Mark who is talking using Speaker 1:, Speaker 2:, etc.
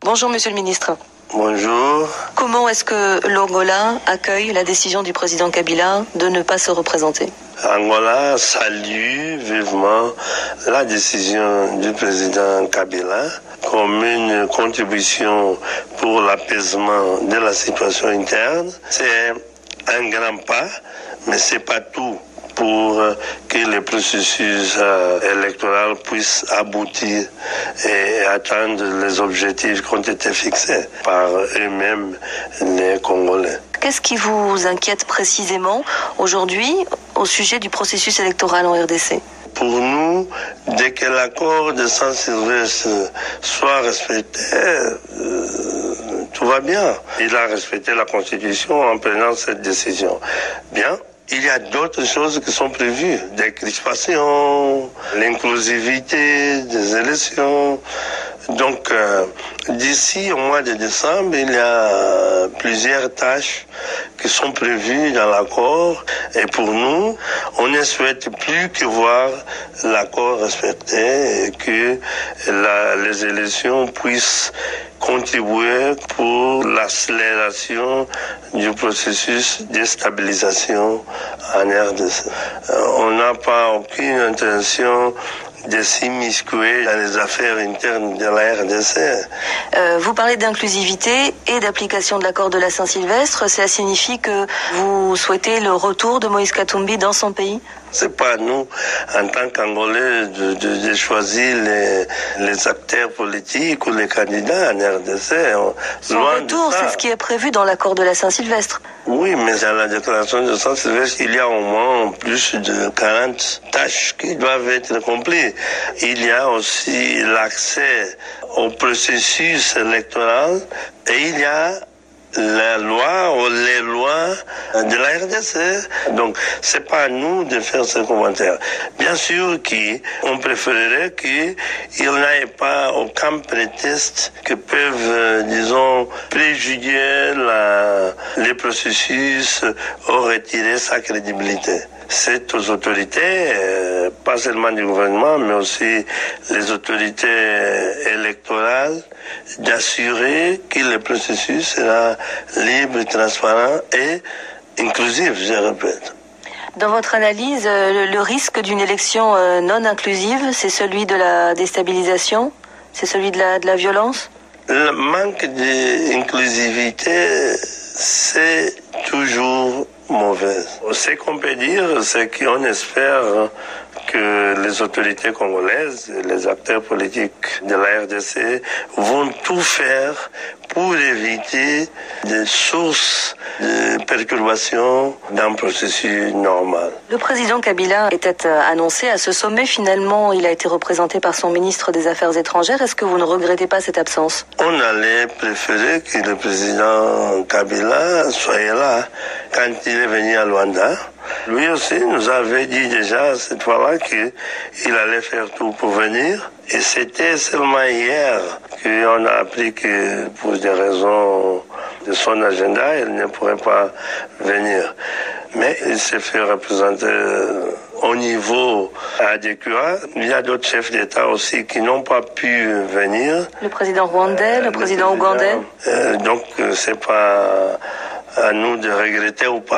Speaker 1: Bonjour Monsieur le Ministre.
Speaker 2: Bonjour.
Speaker 1: Comment est-ce que l'Angola accueille la décision du président Kabila de ne pas se représenter?
Speaker 2: Angola salue vivement la décision du président Kabila comme une contribution pour l'apaisement de la situation interne. C'est un grand pas, mais c'est pas tout pour que le processus électoral puisse aboutir et atteindre les objectifs qui ont été fixés par eux-mêmes, les Congolais.
Speaker 1: Qu'est-ce qui vous inquiète précisément aujourd'hui au sujet du processus électoral en RDC?
Speaker 2: Pour nous, dès que l'accord de Saint-Sylvestre soit respecté, tout va bien. Il a respecté la Constitution en prenant cette décision. Bien. Il y a d'autres choses qui sont prévues, des crispations, l'inclusivité des élections. Donc, d'ici au mois de décembre, il y a plusieurs tâches qui sont prévues dans l'accord. Et pour nous, on ne souhaite plus que voir l'accord respecté et que les élections puissent contribuer pour l'accélération du processus de stabilisation en RDC. On n'a pas aucune intention de s'immiscer dans les affaires internes de la RDC.
Speaker 1: Vous parlez d'inclusivité et d'application de l'accord de la Saint-Sylvestre. Cela signifie que vous souhaitez le retour de Moïse Katumbi dans son pays?
Speaker 2: C'est pas à nous, en tant qu'Angolais, de choisir les acteurs politiques ou les candidats en RDC.
Speaker 1: Son retour, c'est ce qui est prévu dans l'accord de la Saint-Sylvestre.
Speaker 2: Oui, mais dans la déclaration de Saint-Sylvestre, il y a au moins plus de 40 tâches qui doivent être accomplies. Il y a aussi l'accès au processus électoral et il y a la loi ou les lois de la RDC. Donc, c'est pas à nous de faire ce commentaire. Bien sûr qu'on préférerait qu'il n'y ait pas aucun prétexte que peuvent, disons, préjudier les processus ou retirer sa crédibilité. C'est aux autorités, pas seulement du gouvernement, mais aussi les autorités électorales, d'assurer que le processus sera libre, transparent et inclusif, je répète.
Speaker 1: Dans votre analyse, le risque d'une élection non inclusive, c'est celui de la déstabilisation? C'est celui de la violence?
Speaker 2: Le manque d'inclusivité, c'est toujours mauvais. Ce qu'on peut dire, c'est qu'on espère que les autorités congolaises, les acteurs politiques de la RDC vont tout faire pour éviter des sources de perturbations d'un processus normal.
Speaker 1: Le président Kabila était annoncé à ce sommet. Finalement, il a été représenté par son ministre des Affaires étrangères. Est-ce que vous ne regrettez pas cette absence?
Speaker 2: On allait préférer que le président Kabila soit là quand il est venu à Luanda. Lui aussi nous avait dit déjà cette fois-là qu'il allait faire tout pour venir. Et c'était seulement hier qu'on a appris que pour des raisons de son agenda, il ne pourrait pas venir. Mais il s'est fait représenter au niveau adéquat. Il y a d'autres chefs d'État aussi qui n'ont pas pu venir.
Speaker 1: Le président rwandais, le président ougandais.
Speaker 2: Donc c'est pas à nous de regretter ou pas.